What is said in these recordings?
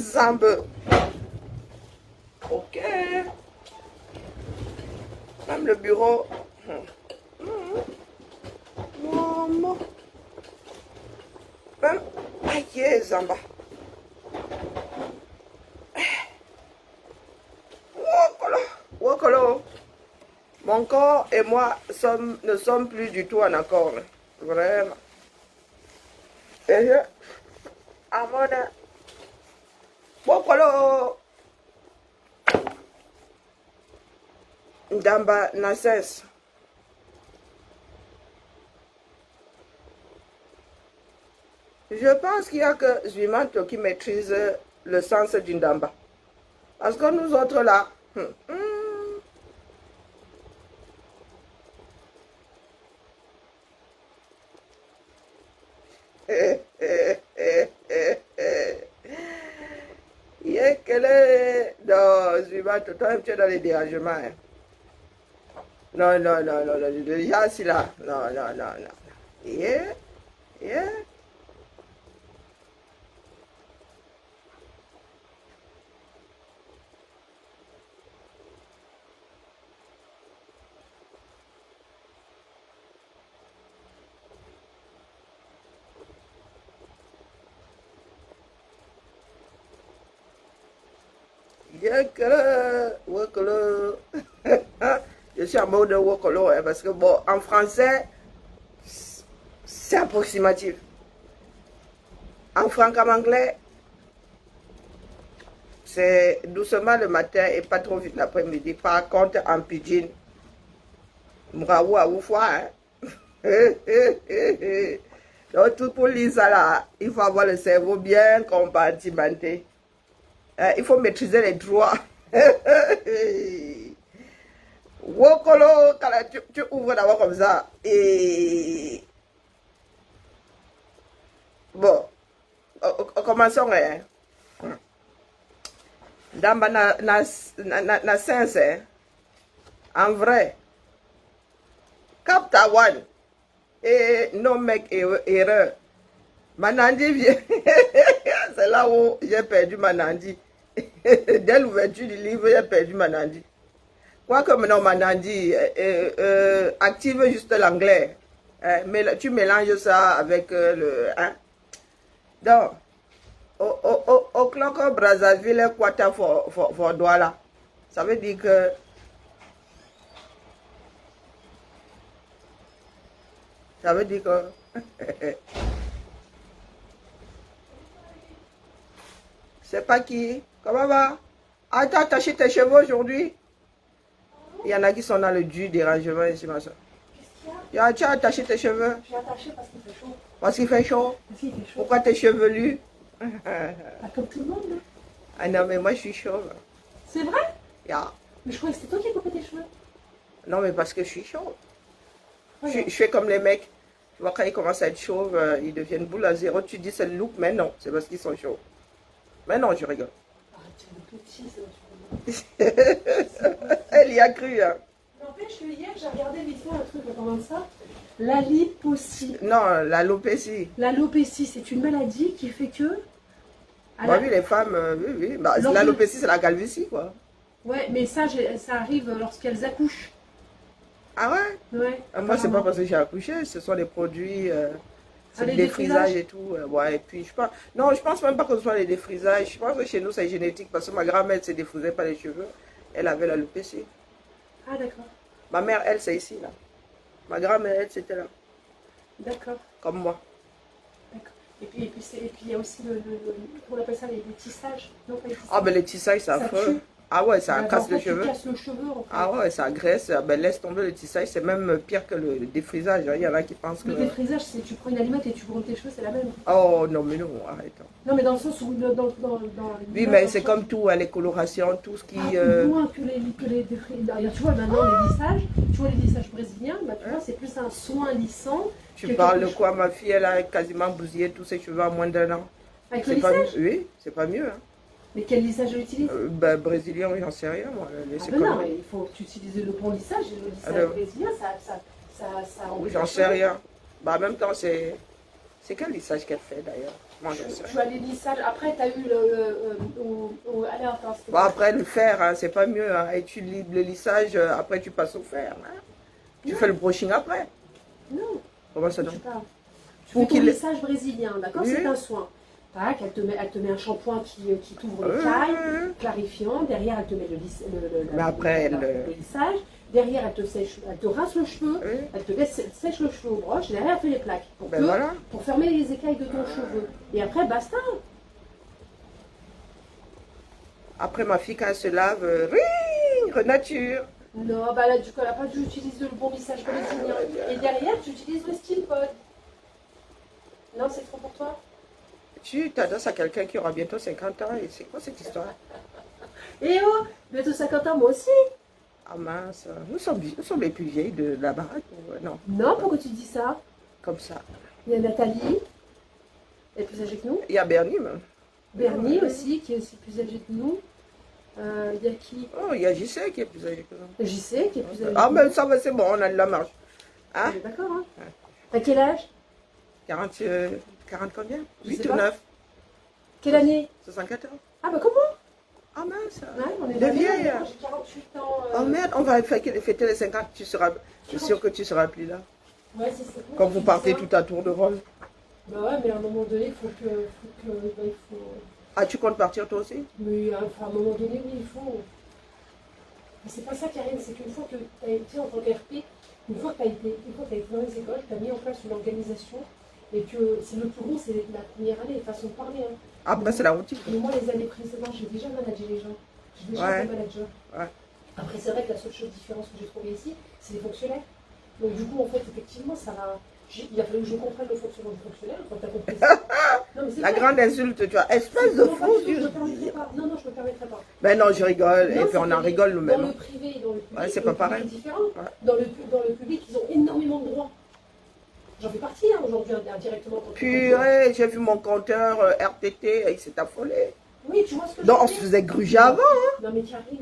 Zambe. Ok. Même le bureau. Maman. Même. Aïe, Zamba. Wokolo. Wokolo. Mon corps et moi ne sommes plus du tout en accord. Vraiment. Et je... Amona. Wokolo. Damba Nasses. Je pense qu'il n'y a que Zuimanto qui maîtrise le sens d'une damba. Parce que nous autres là, non, Zuimanto, toi tu es dans les dérangements. Hein. Non, non, non, non, non, déjà c'est là. Non, non, non, non. Yeah, yeah. Je suis en mode wokolo hein, parce que bon, en français, c'est approximatif. En franc-anglais, c'est doucement le matin et pas trop vite l'après-midi. Par contre, en pidgin, mraou à oufwa, hein. Donc, tout pour lire ça là, il faut avoir le cerveau bien compartimenté. Il faut maîtriser les droits. Wokolo, quand tu ouvres d'abord comme ça. Et... Bon, commençons. Hein. Dans ma sens, en vrai, Capta One et non mec erreur. Manandi vient. C'est là où j'ai perdu Manandi. Dès l'ouverture du livre, j'ai perdu Manandi. Quoique maintenant Manandi active juste l'anglais. Mais tu mélanges ça avec le... Hein? Donc, au clock Brazzaville, Quata for Douala. Ça veut dire que... Ça veut dire que... C'est pas qui. Comment va? Ah, t'as attaché tes cheveux aujourd'hui? Il y en a qui sont dans le du dérangement ici, ma soeur. Tu as attaché tes cheveux? J'ai attaché parce qu'il fait chaud. Parce qu'il fait chaud? Parce qu'il fait chaud. Pourquoi t'es chevelus? Ah, comme tout le monde, là. Ah non, mais moi je suis chauve. C'est vrai? Yeah. Mais je croyais que c'était toi qui as coupé tes cheveux. Non, mais parce que je suis chauve. Ouais. Je fais comme les mecs. Tu vois, quand ils commencent à être chauves, ils deviennent boule à zéro. Tu dis c'est le look, mais non, c'est parce qu'ils sont chauves. Mais non, je rigole. Arrête, tu es petit, c'est Elle y a cru, hein. N'empêche que hier, j'ai regardé vite fait un truc en parlant de ça. L'alopécie. Non, l'alopécie. L'alopécie, c'est une maladie qui fait que... Bah oui, les femmes, oui, oui. Bah, l'alopécie, c'est la calvitie, quoi. Ouais, mais ça arrive lorsqu'elles accouchent. Ah ouais? Ouais. Moi, c'est pas parce que j'ai accouché, ce sont des produits, c'est les le défrisage et tout. Ouais, et puis je pense, non, je pense même pas que ce soit les défrisages. Je pense que chez nous, c'est génétique parce que ma grand-mère ne se défrisait pas les cheveux. Elle avait l'alopécie. Ah, d'accord. Ma mère, elle, c'est ici, là. Ma grand-mère, elle, c'était là. D'accord. Comme moi. D'accord. Et puis il y a aussi on appelle ça les tissages. Non, pas les tissages. Ah, ben les tissages, c'est Ça affreux. tue. Ah ouais, ça Ouais, casse en fait, le cheveu. Tu casses le cheveu, en fait. Ah ouais, ça agresse. Ben laisse tomber le tissage, c'est même pire que le défrisage. Il y en a qui pensent que... Le défrisage, c'est tu prends une allumette et tu brûles tes cheveux, c'est la même. Oh non, mais non, arrête. Non, mais dans le sens où... Oui, mais c'est comme tout, hein, les colorations, tout ce qui... Moins que les défrisages. Tu vois, maintenant, les lissages, tu vois, les lissages brésiliens, bah, tu vois, c'est plus un soin lissant. Tu parles de quoi? Ma fille, elle a quasiment bousillé tous ses cheveux en moins d'1 an. Avec le Pas lissage? Oui, c'est pas mieux. Hein. Mais quel lissage elle utilise? Ben, brésilien, oui, j'en sais rien, moi. Ah ben non, mais il faut que tu utilises le bon lissage. Le lissage brésilien, ça oui, j'en sais rien. Bah, en même temps, c'est quel lissage qu'elle fait, d'ailleurs? Comment je sais. Tu as les lissages. Après, tu as eu alors, attends, c'était Bon, après, le fer, hein, c'est pas mieux. Hein. Et tu lis le lissage, après, tu passes au fer. Hein. Tu Non. fais le brushing après. Non. Comment ça Tu donc? parles. Tu Pour fais ton qu'il- lissage brésilien, d'accord? Oui. C'est un soin. Tac, elle te met un shampoing qui t'ouvre les cailles, clarifiant. Derrière, elle te met Mais après, le lissage. Derrière, elle te sèche, elle te rince le cheveu. Oui. Elle te sèche le cheveu au broche. Derrière, elle fait les plaques. Ben voilà. Pour fermer les écailles de ton cheveu. Et après, basta. Après, ma fille, quand elle se lave, ring, renature. Non, bah là, du coup, elle n'a pas dû utiliser le bon lissage brésilien. Et derrière, tu utilises le Skin Pod. Non, c'est trop pour toi? Tu t'adresses à quelqu'un qui aura bientôt 50 ans. Et c'est quoi cette histoire? Eh oh, bientôt 50 ans, moi aussi. Ah mince, nous sommes les plus vieilles de la baraque. Non, Non, pourquoi tu dis ça? comme ça. Il y a Nathalie, elle est plus âgée que nous. Il y a Bernie même. Bernie aussi, qui est aussi plus âgée que nous. Il y a qui? Oh, il y a JC qui est plus âgé que nous. JC, qui est plus âgée Ah, que mais nous. ça va, c'est bon, on a de la marge. Hein? On est d'accord, hein? T'as quel âge? 40, 40 combien? Je 8 sais ou pas. 9? Quelle année? 74? Ah bah comment? Ah mince. Ouais, on est De la même vieille. année, j'ai 48 ans. Oh merde, on va fêter les 50, tu seras, je suis sûr que tu seras plus là. Ouais, c'est ça. Quand vous partez tout à tour de rôle. Bah ouais, mais à un moment donné, il faut que bah, il faut... Ah, tu comptes partir toi aussi? Mais enfin, à un moment donné, oui, il faut... Mais c'est pas ça, Karine, c'est qu'une fois que tu as été en tant qu'RP, une fois que tu as été dans les écoles, tu as mis en place une organisation, et que c'est le plus gros, c'est la première année, façon de parler. Hein. Après, c'est la routine. Mais moi, les années précédentes, j'ai déjà managé les gens. J'ai déjà Ouais. été manager. Ouais. Après, c'est vrai que la seule différence que j'ai trouvée ici, c'est les fonctionnaires. Donc, du coup, en fait, effectivement, ça va. Il a fallu que je comprenne le fonctionnement du fonctionnaire. Quand tu as compris ça. Non, mais c'est La vrai. grande insulte, tu vois, espèce de Non, pas fou. du tout, je me permettrai pas. Non, je me permettrai pas. Ben non, je rigole, Non, et puis on c'est en que rigole Dans nous-mêmes. le privé et dans le public, Ouais, c'est pas le public pareil. est différent. Ouais. Dans le public, ils ont énormément de droits. J'en fais partie hein, aujourd'hui indirectement. en tant que Purée, j'ai vu mon compteur RTT, il s'est affolé. Oui, tu vois ce que Donc je on veux se dire. faisait gruger avant. Hein. Non mais Karine,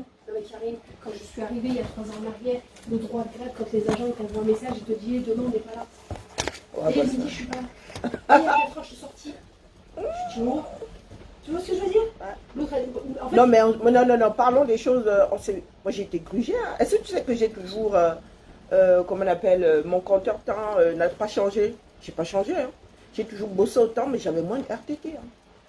quand je suis arrivée il y a 3 ans en arrière, le droit de grève, quand les agents t'envoient un message, ils te disent demain on n'est pas là. Ouais, Et bah, il me dit je suis pas là. Et il y a 4 ans je suis sortie. Je dis oh. Tu vois ce que je veux dire? L'autre, en fait, non, mais non, parlons des choses. Moi j'ai été grugée. Hein. Est-ce que tu sais que j'ai toujours, comment on appelle, mon compteur temps n'a pas changé? J'ai pas changé. Hein. J'ai toujours bossé autant, mais j'avais moins de RTT. Hein.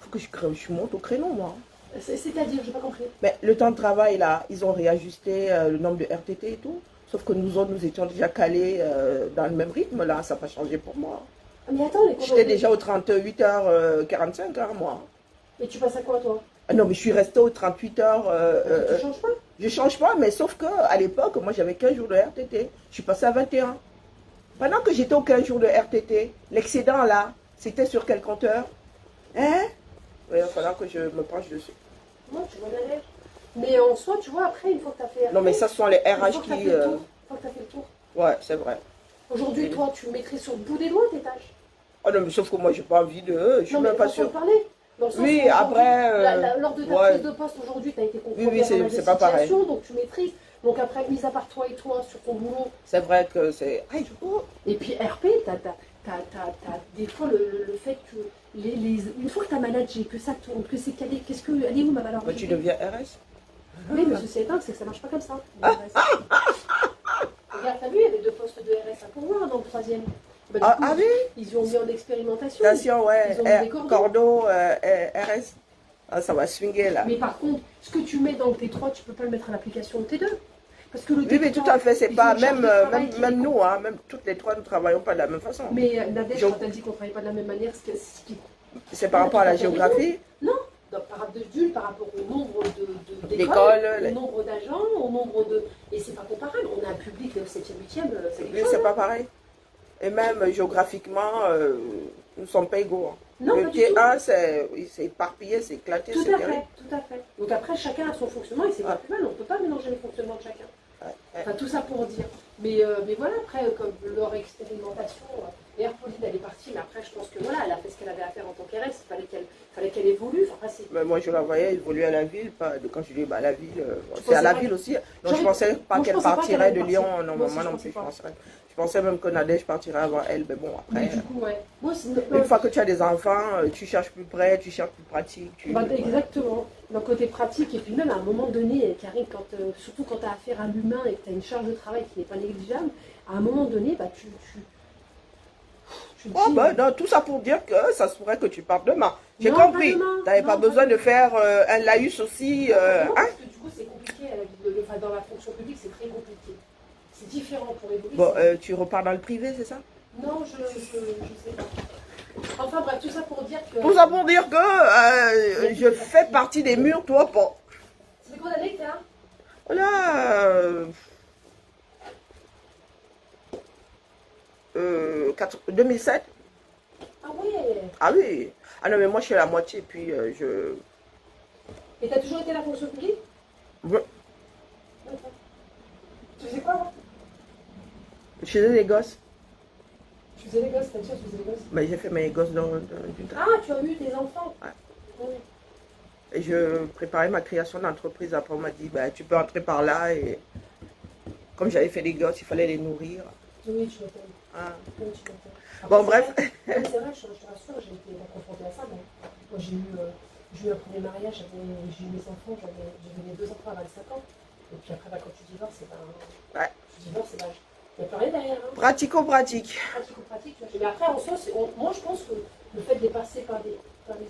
Faut que je monte au créneau, moi. c'est-à-dire, j'ai pas compris. Mais le temps de travail, là, ils ont réajusté le nombre de RTT et tout. Sauf que nous autres, nous étions déjà calés dans le même rythme, là. Ça n'a pas changé pour moi. Ah, mais attends, J'étais déjà aux 38h45, moi. Mais tu passes à quoi toi? Ah non, mais je suis restée aux 38h. Tu changes pas? Je change pas, mais sauf que à l'époque, moi, j'avais 15 jours de RTT. Je suis passée à 21. Pendant que j'étais aux 15 jours de RTT, l'excédent, là, c'était sur quel compteur? Hein? Il va falloir que je me penche dessus. Non, tu vois la lèvre. Mais en soi, tu vois, après, une fois que tu as fait... Non, mais ça, ce sont les Une fois RH que tu as qui... fait le tour, une fois que tu as fait le tour. Ouais, c'est vrai. Aujourd'hui, toi, tu mettrais sur le bout des doigts tes tâches. Oh non, mais sauf que moi, j'ai pas envie de... Je suis Non, mais même pas façon de sûre. parler. Dans le sens Oui, où après, aujourd'hui, lors de ta ouais. prise de poste aujourd'hui, tu as été confronté Oui, à pas mal de c'est pas pareil. situations, donc tu maîtrises. Donc après, mis à part toi et toi sur ton boulot, C'est vrai que c'est... Aïe, oh. et puis RP, t'as des fois le fait que une fois que tu as managé, que ça tourne, que c'est calé, qu'est-ce que. Elle est où ma valeur Bah, tu ajoutée? deviens RS. Oui, mais ceci étant, c'est que ça marche pas comme ça. Regarde, t'as vu, il y avait 2 postes de RS à pourvoir dans le 3e. Bah, du coup, Oui, ils ont mis en expérimentation. station, ouais. Ils ont mis des cordons. Cordeau, RS. Ah, ça va swinguer, là. Mais par contre, ce que tu mets dans le T3, tu peux pas le mettre à l'application au T2. Parce que le Oui, mais T3, tout à fait, c'est ils pas... ont une charge Même, de travail qui est même nous, hein, même toutes les trois, nous travaillons pas de la même façon. Mais Nadège, Je- quand elle dit qu'on ne travaille pas de la même manière, ce qui... C'est par rapport à la géographie. Non, donc, par rapport par rapport au nombre d'écoles, L'école, au nombre d'agents, au nombre de... Et c'est pas comparable, on a un public 7e, 8e, c'est quelque Oui, chose. c'est pas pareil. Et même géographiquement, nous ne sommes pas égaux. Hein. Non, Le pas du T1, c'est éparpillé, c'est éclaté, Tout c'est à terrible. fait, tout à fait. Donc après, chacun a son fonctionnement et c'est pas Ouais. plus mal, on ne peut pas mélanger les fonctionnements de chacun. Ouais, ouais. Enfin, tout ça pour dire. Mais voilà, après, comme leur expérimentation, Pauline, elle est partie, mais après, je pense que voilà, elle a fait ce qu'elle avait à faire en tant qu'RS. Il fallait fallait qu'elle évolue. Enfin, après, Mais moi, je la voyais évoluer à la ville. Pas de, quand je dis bah, à la ville, c'est à la ville aussi. Donc, je pensais pas moi, je qu'elle pensais pas partirait qu'elle de allait Lyon. partir. Non, Moi aussi, moi je non pensais plus, pas. je pensais même que Nadège partirait avant elle. Mais bon, Mais après, du coup, ouais. Moi, c'est une fois que tu as des enfants, tu cherches plus près, tu cherches plus pratique. bah, exactement. D'un côté pratique, et puis même à un moment donné, Karine, quand, surtout quand tu as affaire à l'humain et que tu as une charge de travail qui n'est pas négligeable, à un moment donné, bah, tu te Oh dis, ben non, tout ça pour dire que ça se pourrait que tu partes demain. J'ai non, pas compris. demain. Tu n'avais Non, pas besoin de demain. faire un laïus aussi. Non, Hein? parce que du coup, c'est compliqué à la vie enfin, dans la fonction publique, c'est très compliqué. C'est différent pour évoluer. Bon, tu repars dans le privé, c'est ça? Non, je sais pas. Enfin bref, tout ça pour dire que. Tout ça pour dire que je fais partie des murs, toi pas. C'est combien d'années que t'as? Voilà. 2007. Ah ouais. Ah oui. Ah non, mais moi je suis à la moitié, puis je. Et t'as toujours été à la fonction publique? Ouais. D'accord. Tu faisais quoi là? Je faisais des gosses. Tu faisais les gosses, c'est-à-dire tu faisais les gosses? Mais j'ai fait mes gosses dans une Ah, tu as eu des enfants? Ouais. Oui. Et je préparais ma création d'entreprise. Après, on m'a dit, bah, tu peux entrer par là. Et comme j'avais fait des gosses, il fallait les nourrir. Oui, tu m'appelles. Ah. Oui, tu m'appelles. Bon, bref. C'est vrai, je te rassure, j'ai été confrontée à ça. Mais moi, j'ai eu un premier mariage, j'ai eu mes enfants, j'avais mes 2 enfants à 25 ans. Et puis après, bah, quand tu divorces, c'est Ouais. tu divorces, c'est il n'y a plus rien derrière. Hein. Pratico-pratique. Pratico-pratique. Mais après, en soi, moi, je pense que le fait de passer par des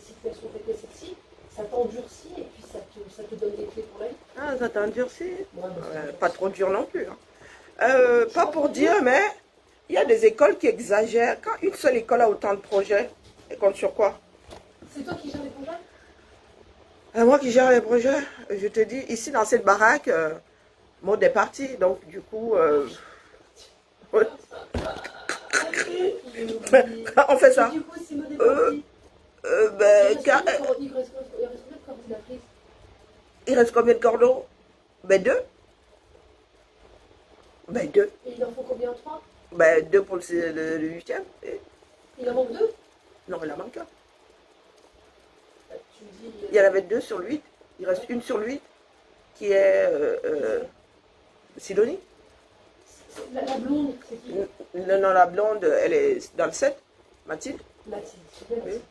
situations telles que celle-ci, ça t'endurcit et puis ça te donne des clés pour la vie. Ah, ça t'a endurci. Ouais, bah, Pas trop dur non plus. Hein. Pas pour dire, mais il y a des écoles qui exagèrent. Quand une seule école a autant de projets, elle compte sur quoi? C'est toi qui gères les projets? Moi qui gère les projets, je te dis, ici dans cette baraque, Maud est partie. Donc, du coup, ouais. On fait ça. Et du coup, c'est Maud est partie. Ben, Il reste combien de coordinatrices? il reste combien de cordeaux? Ben 2. Ben 2. Et il en faut combien? 3? Ben 2 pour le 8e. Il en manque 2? Non, il en manque un. Tu me dis. Il y en avait 2 sur le 8. Il reste une sur le 8 qui est Sidonie. La blonde, c'est qui? Non, la blonde, elle est dans le 7. Mathilde. Mathilde, c'est bien Oui. Mathilde.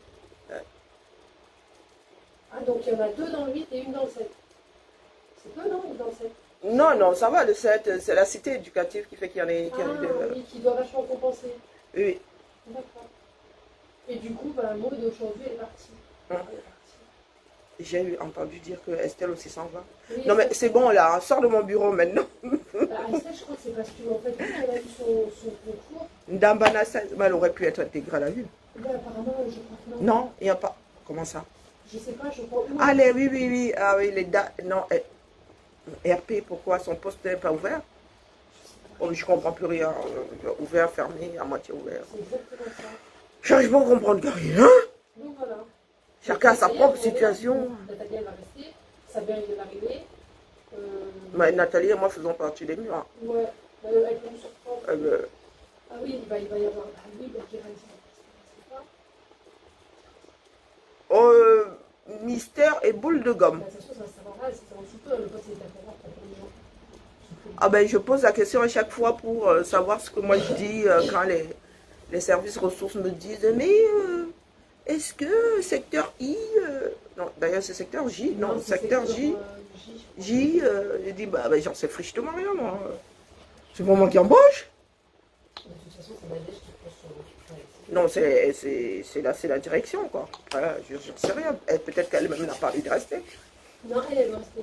Ah, donc il y en a 2 dans le 8 et une dans le 7. C'est peu, non? Ou dans le 7? Non, ça va, le 7, c'est la cité éducative qui fait qu'il y en a, Oui, qui doit vachement compenser. Oui. D'accord. Et du coup, bah, Maud d'aujourd'hui, elle est partie. Hum. Elle est partie. J'ai entendu dire que Estelle aussi s'en va. Oui, Non, mais Estelle, c'est bon, là, sors de mon bureau maintenant. Estelle, je crois que c'est parce que, en fait, quand elle a eu son concours, Ndambana, elle aurait pu être intégrée à la ville. là, apparemment, je crois que non. Non, il n'y a pas. Comment ça? Je sais pas, je crois. Ah, oui. Ah oui, les dates. Non, RP, pourquoi son poste n'est pas ouvert? Oh, je comprends plus rien. Ouvert, fermé, à moitié ouvert. C'est exactement ça. J'arrive pas à comprendre rien. Donc voilà. Chacun a sa Ça y est, propre on est là. situation. Nathalie, elle va rester. Sabine, elle va arriver. Mais Nathalie et moi faisons partie des murs. Ouais, avec le surprendre. Ah oui, il va y avoir. Ah oui, il va y avoir. Mystère et boule de gomme. De toute façon, ça va savoir là, c'est un petit peu le poste est important pour les gens. Ah ben, je pose la question à chaque fois pour savoir ce que moi je dis quand les services ressources me disent. Mais est-ce que secteur I non, d'ailleurs c'est secteur J. Non, secteur J. Je dis, bah j'en sais frichement rien, moi. C'est pas moi qui embauche. De toute façon, c'est Nadège qui pose sur le. Non, c'est la direction, quoi. Voilà, je ne sais rien. Peut-être qu'elle-même n'a pas envie de rester. Non, elle va rester.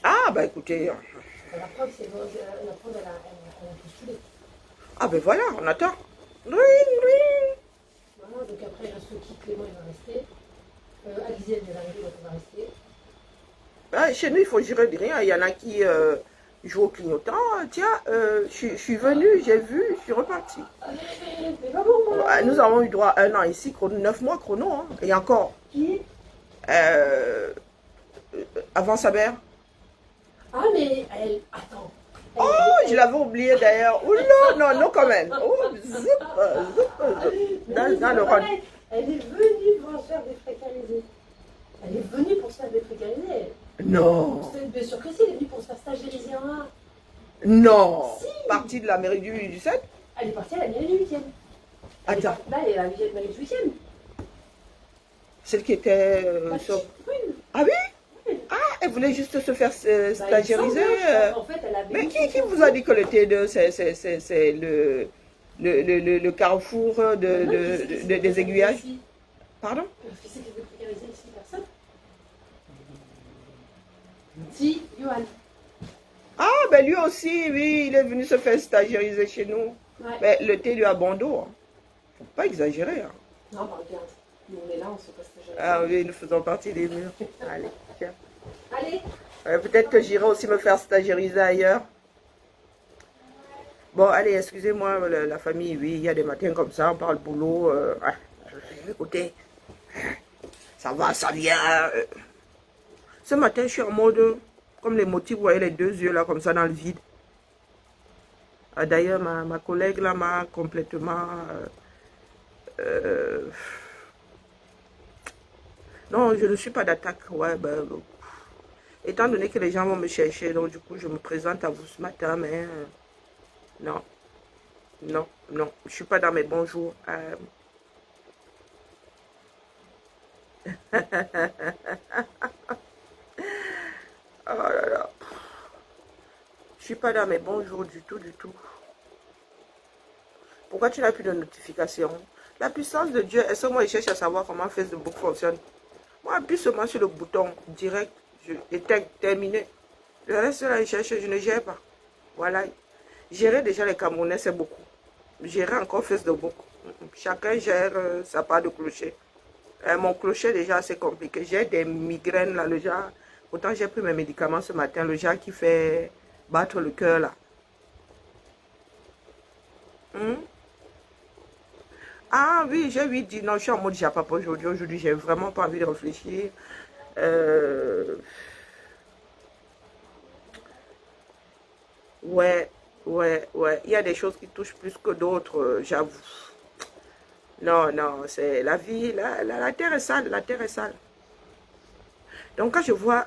Ah, bah écoutez. La preuve, c'est la preuve, elle a postulé. Ah, ben voilà, on attend. Oui. Voilà, donc après, il reste qui? Clément, il va rester. Aliziel, elle va arriver, donc elle va rester. Ah, chez nous, il faut gérer de rien. Il y en a qui jouent au clignotant. Tiens, je suis venue, j'ai vu, je suis repartie. Mais pas bon, moi. Nous avons eu droit à 1 an ici, 9 mois chrono. Hein, et encore. Qui? Avant sa mère. Ah, mais elle. Attends. Oh, je l'avais oublié d'ailleurs. Oh non, quand même. Oh, zoup. Dans le rôle. Elle est venue pour faire des précarisés. Elle est venue pour se faire déprécariser. Non. C'est bien sûr que si, elle est venue pour se faire stagériser en art. Non. Si. Partie de l'Amérique du 7. Elle est partie à la mairie du 8e. Attends. Là, elle est à la mairie du 8e. Celle qui était La sur... petite brune. Ah oui? Oui. Ah, elle voulait juste se faire Bah, il me stagiariser. semble, hein, en fait, elle avait Mais mis qui son vous a dit que le T2, c'est le carrefour Maintenant, qui c'est qui s'est des déprécarisé aiguillages? ici Pardon? Qui c'est qui s'est déprécarisé ici? Personne. Si, Johan. Ah, ben lui aussi, oui, il est venu se faire stagiariser chez nous. Ouais. Mais le thé lui a bon dos. Hein. Faut pas exagérer. Hein. Non, bah regarde. Nous, on est là, on se passe stagiaire. Ah oui, nous faisons partie des murs. Allez, tiens. Allez. Peut-être que j'irai aussi me faire stagiariser ailleurs. Bon, allez, excusez-moi, la famille, oui, il y a des matins comme ça, on parle boulot. Écoutez, ça va, ça vient. Ce matin, je suis en mode, comme les motifs, vous voyez les deux yeux là, comme ça, dans le vide. D'ailleurs, ma collègue là m'a complètement... non, je ne suis pas d'attaque. Ouais, ben, étant donné que les gens vont me chercher, donc du coup, je me présente à vous ce matin, mais... non, non, non, je ne suis pas dans mes bons jours. Oh là là. Je suis pas dans mes bons jours du tout, du tout. Pourquoi tu n'as plus de notification? La puissance de Dieu, est-ce que moi je cherche à savoir comment Facebook fonctionne? Moi, appuie seulement sur le bouton direct, je éteins, terminé. Le reste là, je cherche, je ne gère pas. Voilà. Gérer déjà les Camerounais, c'est beaucoup. Gérer encore Facebook. Chacun gère sa part de clocher. Mon clocher déjà c'est compliqué. J'ai des migraines là, le genre. Pourtant j'ai pris mes médicaments ce matin, le genre qui fait battre le cœur là. Ah oui, j'ai oui dit non, je suis en mode japapa aujourd'hui. Aujourd'hui, j'ai vraiment pas envie de réfléchir. Ouais, ouais. Il y a des choses qui touchent plus que d'autres, j'avoue. Non, non, c'est la vie, la terre est sale, la terre est sale. Donc quand je vois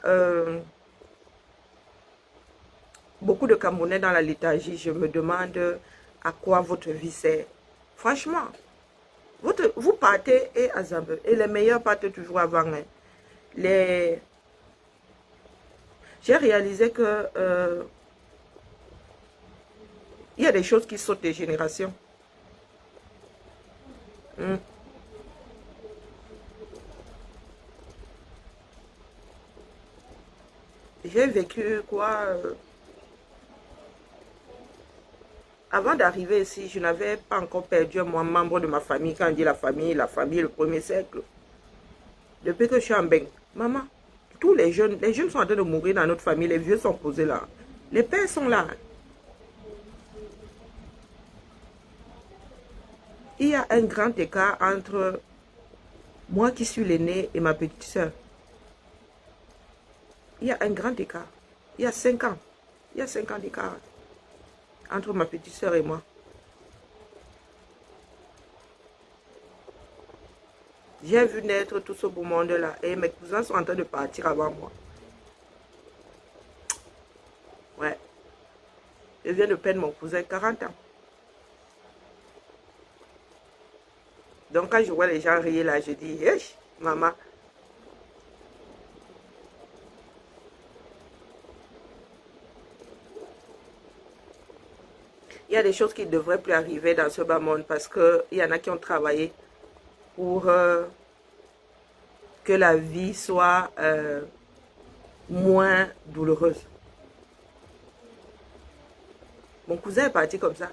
beaucoup de Camerounais dans la léthargie, je me demande à quoi votre vie sert. Franchement, vous partez et à Zambé, et les meilleurs partent toujours avant. Hein. J'ai réalisé que il y a des choses qui sautent des générations. J'ai vécu quoi avant d'arriver ici, je n'avais pas encore perdu un membre de ma famille. Quand on dit la famille, le premier cercle. Depuis que je suis en Beng, maman, tous les jeunes sont en train de mourir dans notre famille. Les vieux sont posés là. Les pères sont là. Il y a un grand écart entre moi qui suis l'aîné et ma petite soeur. Il y a un grand écart. Il y a 5 ans. Il y a 5 ans d'écart entre ma petite soeur et moi. J'ai vu naître tout ce beau monde-là et mes cousins sont en train de partir avant moi. Ouais. Je viens de perdre mon cousin 40 ans. Donc quand je vois les gens rire là, je dis, hey, maman. Il y a des choses qui ne devraient plus arriver dans ce bas monde parce qu'il y en a qui ont travaillé pour que la vie soit moins douloureuse. Mon cousin est parti comme ça.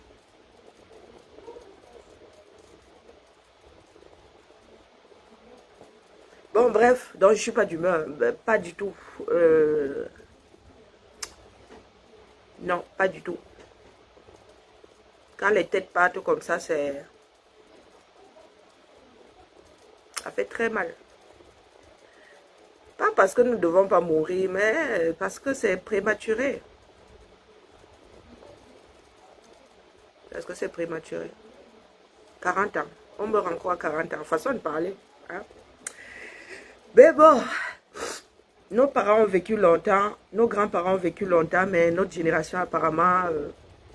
Bon, bref, donc je ne suis pas d'humeur, pas du tout. Non, pas du tout. Quand les têtes partent comme ça, ça fait très mal. Pas parce que nous ne devons pas mourir, mais parce que c'est prématuré. Parce que c'est prématuré. 40 ans. On meurt encore à 40 ans. Façon de parler. Hein? Mais bon, nos parents ont vécu longtemps, nos grands-parents ont vécu longtemps, mais notre génération, apparemment,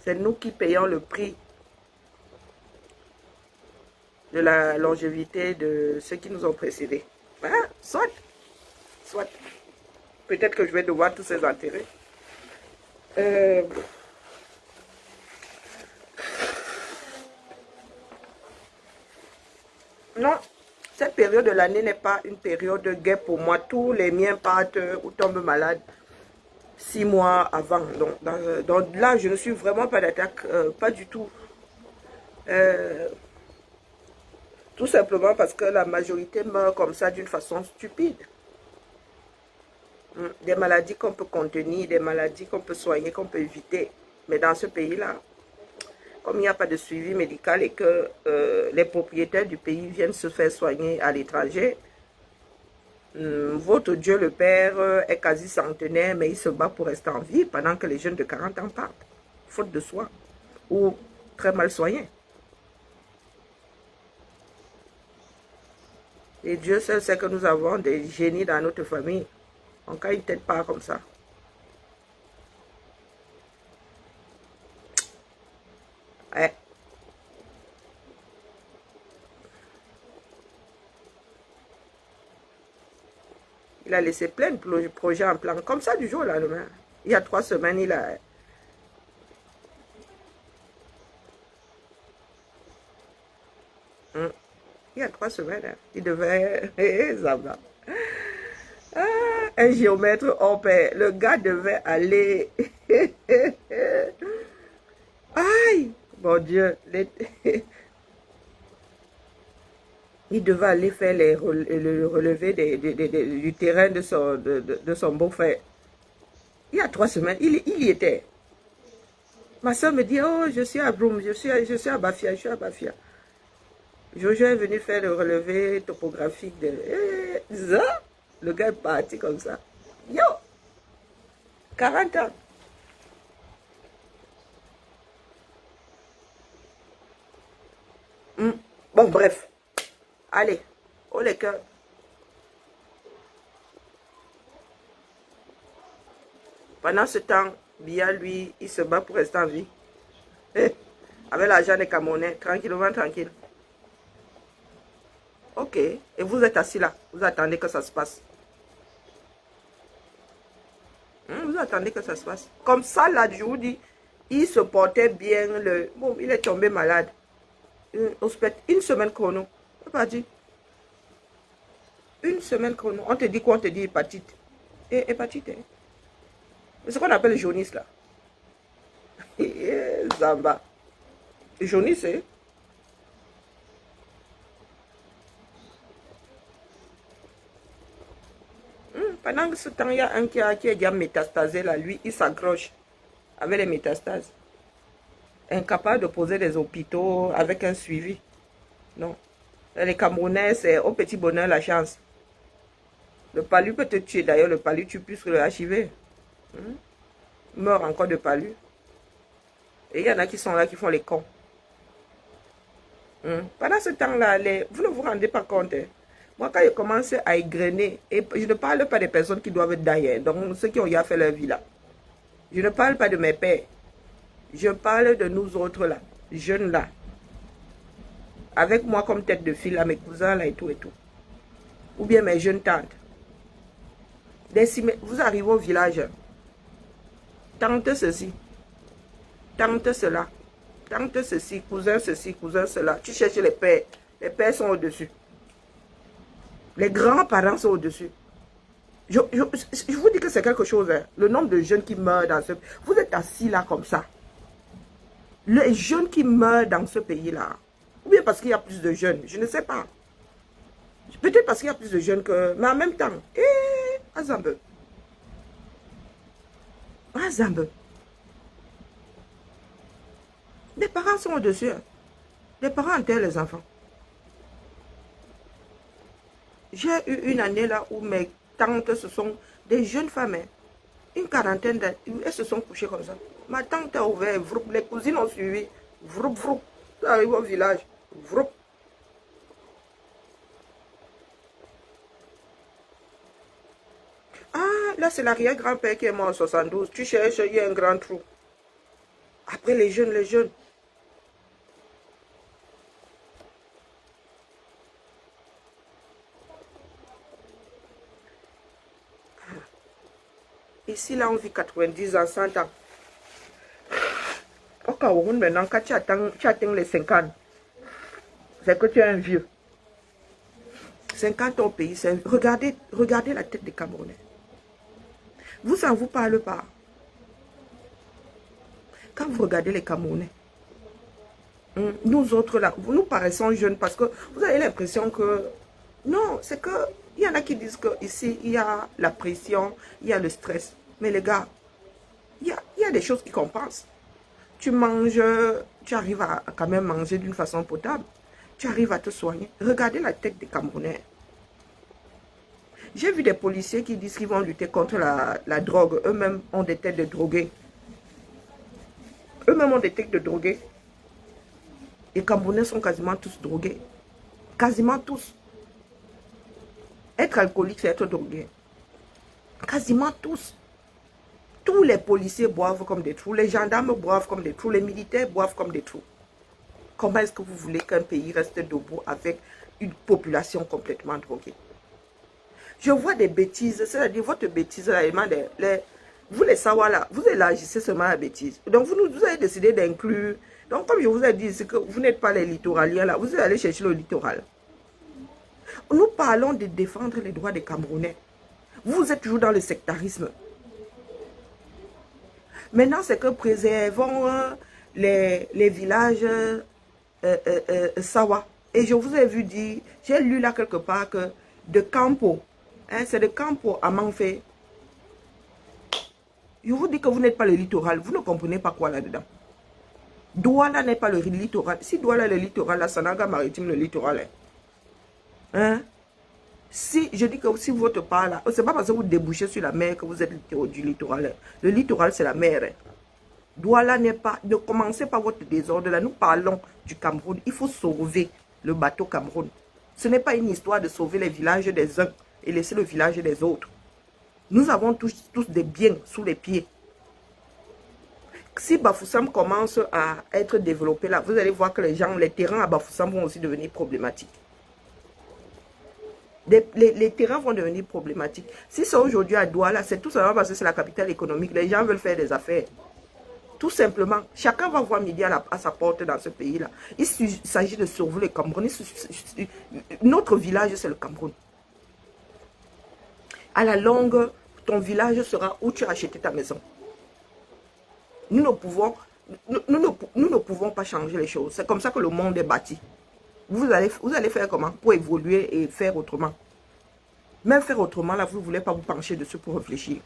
c'est nous qui payons le prix de la longévité de ceux qui nous ont précédés. Hein? Soit. Peut-être que je vais devoir tous ces enterrer. Non, cette période de l'année n'est pas une période de guerre pour moi. Tous les miens partent ou tombent malades 6 mois avant. Donc là, je ne suis vraiment pas d'attaque, pas du tout. Tout simplement parce que la majorité meurt comme ça d'une façon stupide. Des maladies qu'on peut contenir, des maladies qu'on peut soigner, qu'on peut éviter. Mais dans ce pays-là, comme il n'y a pas de suivi médical et que les propriétaires du pays viennent se faire soigner à l'étranger, votre Dieu le Père est quasi centenaire, mais il se bat pour rester en vie pendant que les jeunes de 40 ans partent, faute de soins ou très mal soignés. Et Dieu seul sait que nous avons des génies dans notre famille. En cas, ils ne t'aident pas comme ça. Ouais. Il a laissé plein de projets en plan. Comme ça, du jour au lendemain. Il y a 3 semaines, il a... Il y a 3 semaines, hein, il devait... Ça va. Un géomètre hors pair. Le gars devait aller... Aïe! Mon Dieu! Il devait aller faire le relevé du terrain de son beau-frère. Il y a 3 semaines, il y était. Ma soeur me dit, oh, je suis à Broum, je suis à Bafia, je suis à Bafia. Jojo est venu faire le relevé topographique de... ça, le gars est parti comme ça. Yo! 40 ans. Bon, bref. Allez, oh les cœurs. Pendant ce temps, Bia, lui, il se bat pour rester en vie. Avec l'argent des Camerounais, tranquillement, tranquille. Ok, et vous êtes assis là, vous attendez que ça se passe. Vous attendez que ça se passe. Comme ça, là, je vous dis, il se portait bien. Bon, il est tombé malade. Une semaine chrono. C'est pas dit. Une semaine chrono. On te dit quoi? On te dit hépatite. Et hépatite, hein? C'est ce qu'on appelle le jaunisse, là. Zamba. Le jaunisse, hein? Pendant ce temps, il y a un qui est déjà métastasé, là. Lui, il s'accroche avec les métastases. Incapable de poser des hôpitaux avec un suivi. Non. Les Camerounais, c'est au petit bonheur la chance. Le palu peut te tuer. D'ailleurs, le palu tue plus que le HIV. Meurt encore de palu. Et il y en a qui sont là, qui font les cons. Pendant ce temps-là, vous ne vous rendez pas compte. Hein? Moi, quand je commence à égrener, et je ne parle pas des personnes qui doivent être d'ailleurs, donc ceux qui ont déjà fait leur vie là. Je ne parle pas de mes pères. Je parle de nous autres là, jeunes là. Avec moi comme tête de file, là, mes cousins là et tout et tout. Ou bien mes jeunes tantes. Vous arrivez au village. Tante ceci. Tante cela. Tante ceci, cousin cela. Tu cherches les pères. Les pères sont au-dessus. Les grands-parents sont au-dessus. Je vous dis que c'est quelque chose. Hein. Le nombre de jeunes qui meurent dans ce... Vous êtes assis là comme ça. Les jeunes qui meurent dans ce pays-là. Ou bien parce qu'il y a plus de jeunes. Je ne sais pas. Peut-être parce qu'il y a plus de jeunes que... Mais en même temps. Azambe. Azambe. Les parents sont au-dessus. Hein. Les parents enterrent les enfants. J'ai eu une année là où mes tantes, ce sont des jeunes femmes, hein, une quarantaine d'années, elles se sont couchées comme ça. Ma tante a ouvert, vroup, les cousines ont suivi, vroup, vroup, ça arrive au village, vroup. Ah, Là, c'est l'arrière-grand-père qui est mort en 72. Tu cherches, il y a un grand trou. Après, les jeunes, les jeunes. Ici, là, on vit 90 ans, 100 ans. Au Cameroun, maintenant, quand tu atteins les 50, c'est que tu es un vieux. 50 ans au pays, regardez la tête des Camerounais. Vous, ça ne vous parle pas. Quand vous regardez les Camerounais, nous autres là, nous paraissons jeunes parce que vous avez l'impression que... Non, c'est que... Il y en a qui disent qu'ici, il y a la pression, il y a le stress. Mais les gars, il y a des choses qui compensent. Tu manges, tu arrives à quand même manger d'une façon potable. Tu arrives à te soigner. Regardez la tête des Camerounais. J'ai vu des policiers qui disent qu'ils vont lutter contre la drogue. Eux-mêmes ont des têtes de drogués. Eux-mêmes ont des têtes de drogués. Les Camerounais sont quasiment tous drogués. Quasiment tous. Être alcoolique, c'est être drogué. Quasiment tous. Tous les policiers boivent comme des trous. Les gendarmes boivent comme des trous. Les militaires boivent comme des trous. Comment est-ce que vous voulez qu'un pays reste debout avec une population complètement droguée? Je vois des bêtises, c'est-à-dire votre bêtise, là, vous les savoir là, vous élargissez seulement la bêtise. Donc vous avez décidé d'inclure. Donc comme je vous ai dit, c'est que vous n'êtes pas les littoraliens là, vous allez chercher le littoral. Nous parlons de défendre les droits des Camerounais. Vous êtes toujours dans le sectarisme. Maintenant, c'est que préservons les villages Sawa. Et je vous ai vu dire, j'ai lu là quelque part que de Campo, c'est de Campo à Manfé. Je vous dis que vous n'êtes pas le littoral, vous ne comprenez pas quoi là-dedans. Douala n'est pas le littoral. Si Douala est le littoral, la Sanaga maritime, le littoral. Si je dis que si votre part là, c'est pas parce que vous débouchez sur la mer que vous êtes du littoral. Le littoral, c'est la mer. Douala n'est pas... Ne commencez pas votre désordre là. Nous parlons du Cameroun. Il faut sauver le bateau Cameroun. Ce n'est pas une histoire de sauver les villages des uns et laisser le village des autres. Nous avons tous des biens sous les pieds. Si Bafoussam commence à être développé là, vous allez voir que les terrains à Bafoussam vont aussi devenir problématiques. Les terrains vont devenir problématiques. Si c'est aujourd'hui à Douala, c'est tout simplement parce que c'est la capitale économique. Les gens veulent faire des affaires. Tout simplement, chacun va voir midi à sa porte dans ce pays-là. Il s'agit de sauver le Cameroun. Notre village, c'est le Cameroun. À la longue, ton village sera où tu as acheté ta maison. Nous ne pouvons pas changer les choses. C'est comme ça que le monde est bâti. Vous allez faire comment pour évoluer et faire autrement? Même faire autrement, là, vous ne voulez pas vous pencher dessus pour réfléchir.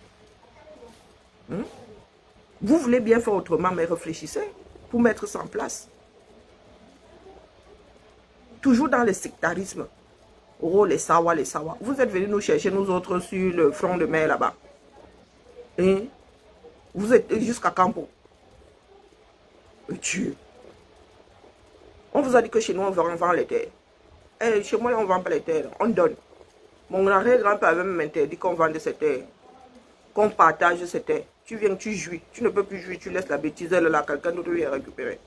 Vous voulez bien faire autrement, mais réfléchissez pour mettre ça en place. Toujours dans le sectarisme. Oh, les Sawa, les Sawa. Vous êtes venus nous chercher, nous autres, sur le front de mer là-bas. Vous êtes jusqu'à Campo. Dieu. On vous a dit que chez nous, on vend les terres. Chez moi, on ne vend pas les terres. On donne. Mon arrière-grand-père avait même interdit qu'on vende ces terres. Qu'on partage ces terres. Tu viens, tu jouis. Tu ne peux plus jouir, tu laisses la bêtise là, quelqu'un d'autre vient récupérer.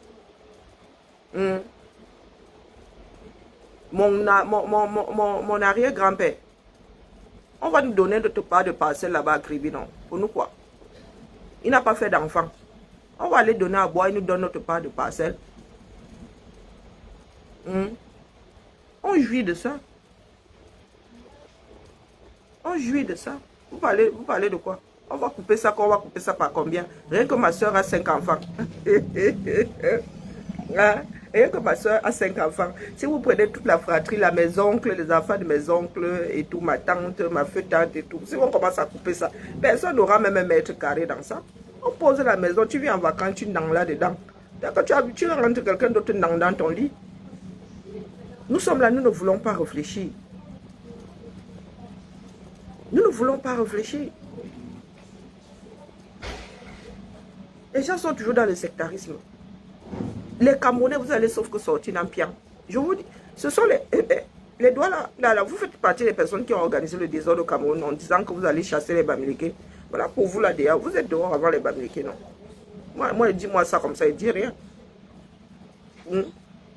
Mon arrière-grand-père, on va nous donner notre part de parcelle là-bas à Kribi, non? Pour nous quoi? Il n'a pas fait d'enfant. On va aller donner à boire, il nous donne notre part de parcelle. On jouit de ça. On jouit de ça. Vous parlez de quoi? On va couper ça par combien? Rien que ma soeur a 5 enfants. Rien que ma soeur a 5 enfants. Si vous prenez toute la fratrie, là, mes oncles, les enfants de mes oncles et tout, ma tante, ma feu-tante et tout, si on commence à couper ça, personne n'aura même un mètre carré dans ça. On pose la maison, tu viens en vacances, tu n'en là-dedans. Quand tu rentres quelqu'un d'autre dans ton lit. Nous sommes là, nous ne voulons pas réfléchir. Nous ne voulons pas réfléchir. Les gens sont toujours dans le sectarisme. Les Camerounais, vous allez sauf que sortir dans pian. Je vous dis, ce sont les... Les doigts là, vous faites partie des personnes qui ont organisé le désordre au Cameroun en disant que vous allez chasser les Bamileke. Voilà, pour vous là déjà, vous êtes dehors avant les Bamileke, non? Moi dis-moi ça comme ça, il dit rien.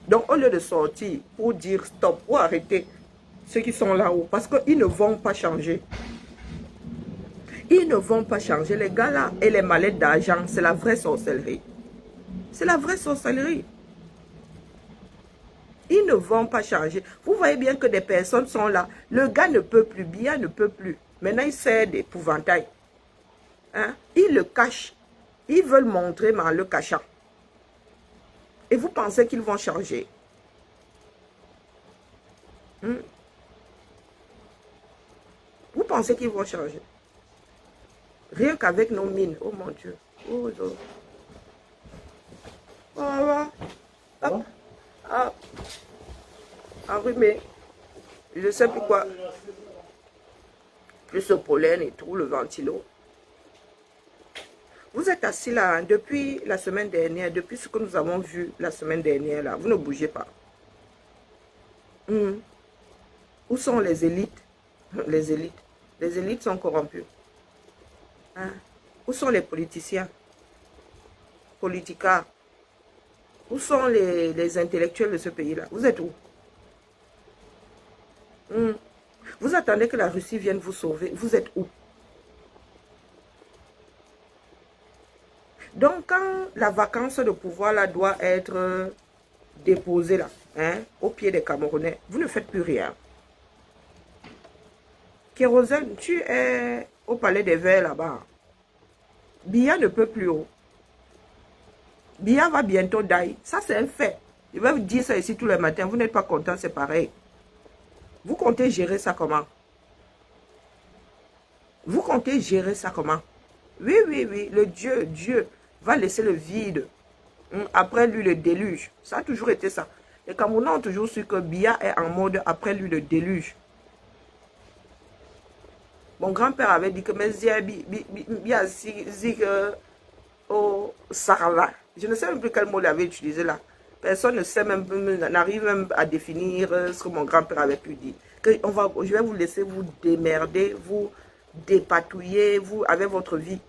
Donc, au lieu de sortir pour dire stop, ou arrêter ceux qui sont là-haut, parce qu'ils ne vont pas changer. Ils ne vont pas changer. Les gars là et les mallettes d'argent, c'est la vraie sorcellerie. C'est la vraie sorcellerie. Ils ne vont pas changer. Vous voyez bien que des personnes sont là. Le gars ne peut plus, bien ne peut plus. Maintenant, il sert d'épouvantail. Hein? Ils le cachent. Ils veulent montrer, mais en le cachant. Et vous pensez qu'ils vont changer? Vous pensez qu'ils vont changer? Rien qu'avec nos mines. Oh mon Dieu. Oh, oh. Voilà. Hop. Hop. Enrhumé. Je sais pourquoi. Plus le pollen et tout, le ventilo. Vous êtes assis là, hein, depuis la semaine dernière, depuis ce que nous avons vu la semaine dernière là. Vous ne bougez pas. Où sont les élites? Les élites. Les élites sont corrompues. Hein? Où sont les politiciens? Politica. Où sont les intellectuels de ce pays-là? Vous êtes où? Vous attendez que la Russie vienne vous sauver. Vous êtes où? Donc, quand la vacance de pouvoir là doit être déposée là, hein, au pied des Camerounais, vous ne faites plus rien. Kérosène, tu es au palais des Verts là-bas. Biya ne peut plus haut. Biya va bientôt die. Ça, c'est un fait. Je vais vous dire ça ici tous les matins. Vous n'êtes pas content, c'est pareil. Vous comptez gérer ça comment? Vous comptez gérer ça comment? Oui, oui, oui. Le Dieu va laisser le vide. Après lui, le déluge. Ça a toujours été ça. Les Camerounais ont toujours su que Biya est en mode après lui, le déluge. Mon grand-père avait dit que au Sarala. Je ne sais même plus quel mot il avait utilisé là. Personne ne sait même, n'arrive même à définir ce que mon grand-père avait pu dire. Que je vais vous laisser vous démerder, vous dépatouiller, vous avec votre vie.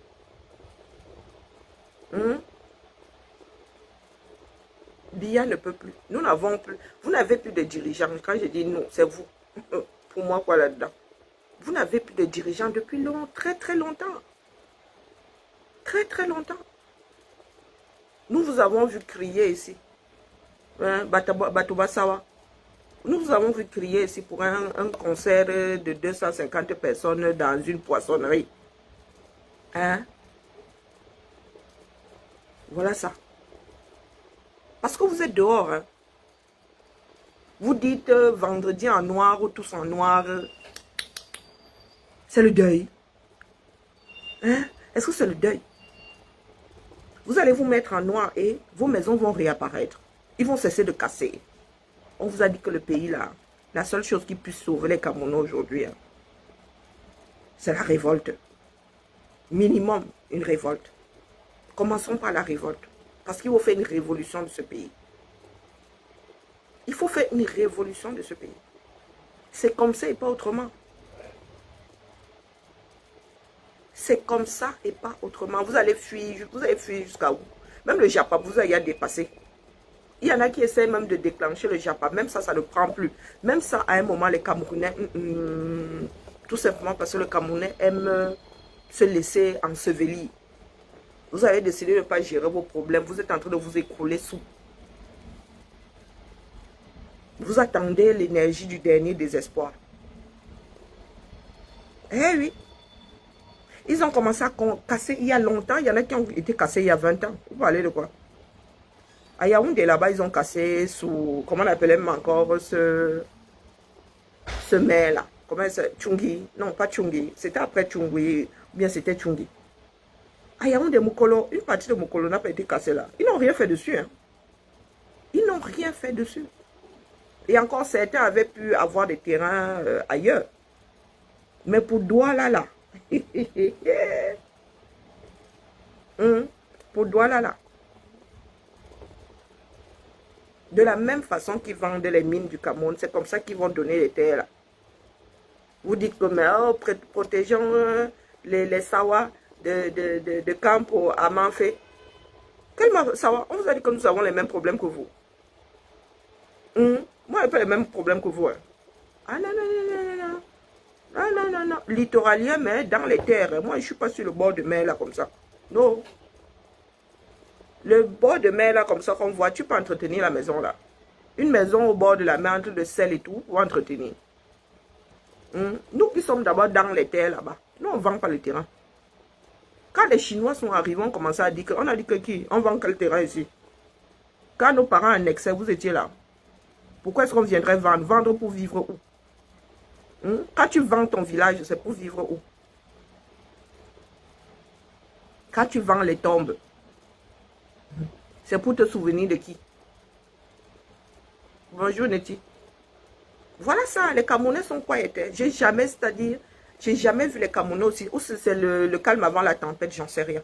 Biya ne peut plus. Nous n'avons plus. Vous n'avez plus de dirigeants. Quand je dis nous, c'est vous. Pour moi, quoi là-dedans? Vous n'avez plus de dirigeants depuis très très longtemps. Très très longtemps. Nous vous avons vu crier ici. Hein, Batouba Sawa. Nous vous avons vu crier ici pour un concert de 250 personnes dans une poissonnerie. Hein? Voilà ça. Parce que vous êtes dehors. Hein. Vous dites vendredi en noir ou tous en noir. C'est le deuil. Hein? Est-ce que c'est le deuil? Vous allez vous mettre en noir et vos maisons vont réapparaître. Ils vont cesser de casser. On vous a dit que le pays là, la seule chose qui puisse sauver les Camerounais aujourd'hui, hein, c'est la révolte. Minimum, une révolte. Commençons par la révolte. Parce qu'il faut faire une révolution de ce pays. Il faut faire une révolution de ce pays. C'est comme ça et pas autrement. C'est comme ça et pas autrement. Vous allez fuir jusqu'à où? Même le Japon, vous allez dépasser. Il y en a qui essaient même de déclencher le Japon. Même ça, ça ne prend plus. Même ça, à un moment, les Camerounais, tout simplement parce que le Camerounais aime se laisser ensevelir. Vous avez décidé de ne pas gérer vos problèmes. Vous êtes en train de vous écrouler sous. Vous attendez l'énergie du dernier désespoir. Eh oui. Ils ont commencé à casser il y a longtemps. Il y en a qui ont été cassés il y a 20 ans. Vous parlez de quoi? À Yaoundé, là-bas, ils ont cassé sous... Comment on appelait même encore ce maire-là? Comment c'est? Tchungi. Non, pas Tchungi. C'était après Tchungi. Ou bien c'était Tchungi. À Yaoundé, Mokolo, une partie de Mokolo n'a pas été cassée là. Ils n'ont rien fait dessus. Hein. Ils n'ont rien fait dessus. Et encore, certains avaient pu avoir des terrains ailleurs. Mais pour Douala, là. Pour Douala, là. De la même façon qu'ils vendent les mines du Cameroun, c'est comme ça qu'ils vont donner les terres là. Vous dites que mais, oh, protégeons les Sawa de Campo à Manfé. Quel Sawa? On vous a dit que nous avons les mêmes problèmes que vous. Moi, je n'ai pas les mêmes problèmes que vous. Hein. Ah non, non, non, non, non, non. Non, non, non, non. Littoralien, mais dans les terres. Moi, je ne suis pas sur le bord de mer là comme ça. Non. Le bord de mer là comme ça qu'on voit, tu peux entretenir la maison là. Une maison au bord de la mer entre le sel et tout, pour entretenir. Nous qui sommes d'abord dans les terres là-bas, nous on ne vend pas le terrain. Quand les Chinois sont arrivés, on commençait à dire que, on a dit que qui? On vend quel terrain ici? Quand nos parents en excès, vous étiez là. Pourquoi est-ce qu'on viendrait vendre? Vendre pour vivre où? Quand tu vends ton village, c'est pour vivre où? Quand tu vends les tombes, c'est pour te souvenir de qui? Bonjour Neti. Voilà ça, les Camerounais sont quoi étaient? J'ai jamais, c'est-à-dire, j'ai jamais vu les Camerounais aussi. Ou c'est le calme avant la tempête, j'en sais rien.